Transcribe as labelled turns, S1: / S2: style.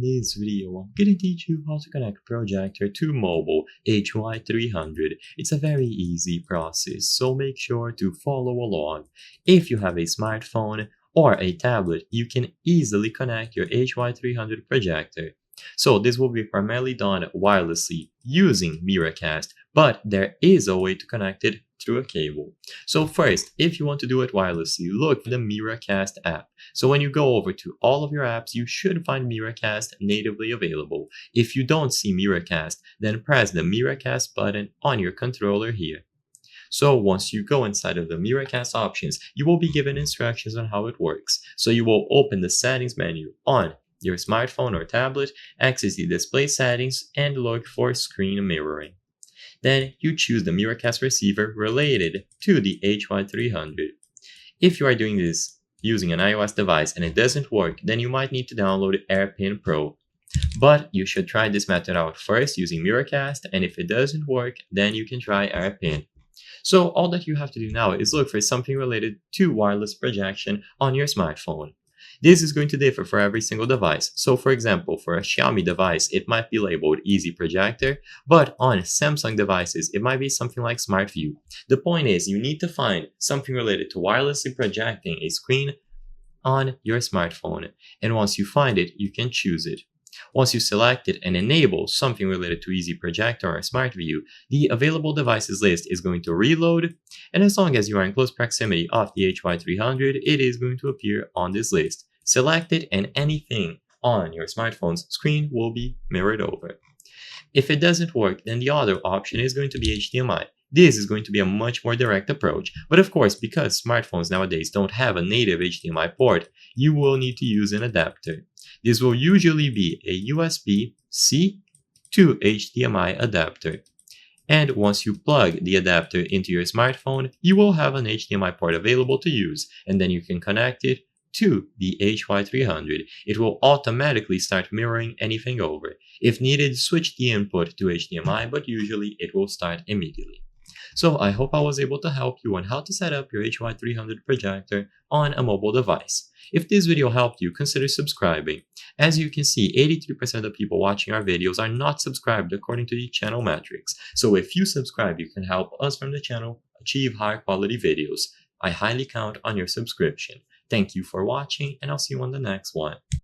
S1: In this video, I'm gonna teach you how to connect projector to mobile HY300. It's a very easy process, so make sure to follow along. If you have a smartphone or a tablet, you can easily connect your HY300 projector. So this will be primarily done wirelessly using Miracast, but there is a way to connect it through a cable. So first, if you want to do it wirelessly, look for the Miracast app. So when you go over to all of your apps, you should find Miracast natively available. If you don't see Miracast, then press the Miracast button on your controller here. So once you go inside of the Miracast options, you will be given instructions on how it works. So you will open the settings menu on your smartphone or tablet, access the display settings, and look for screen mirroring. Then you choose the Miracast receiver related to the HY300. If you are doing this using an iOS device and it doesn't work, then you might need to download AirPin Pro. But you should try this method out first using Miracast, and if it doesn't work, then you can try AirPin. So all that you have to do now is look for something related to wireless projection on your smartphone. This is going to differ for every single device. So for example, for a Xiaomi device, it might be labeled Easy Projector, but on Samsung devices, it might be something like Smart View. The point is, you need to find something related to wirelessly projecting a screen on your smartphone. And once you find it, you can choose it. Once you select it and enable something related to Easy Projector or Smart View, the available devices list is going to reload, and as long as you are in close proximity of the HY300, it is going to appear on this list. Select it and anything on your smartphone's screen will be mirrored over. If it doesn't work, then the other option is going to be HDMI. This is going to be a much more direct approach, but of course, because smartphones nowadays don't have a native HDMI port, you will need to use an adapter. This will usually be a USB-C to HDMI adapter. And once you plug the adapter into your smartphone, you will have an HDMI port available to use, and then you can connect it to the HY300. It will automatically start mirroring anything over. If needed, switch the input to HDMI, but usually it will start immediately. So I hope I was able to help you on how to set up your HY300 projector on a mobile device. If this video helped you, consider subscribing. As you can see, 83% of people watching our videos are not subscribed according to the channel metrics. So if you subscribe, you can help us from the channel achieve higher quality videos. I highly count on your subscription. Thank you for watching, and I'll see you on the next one.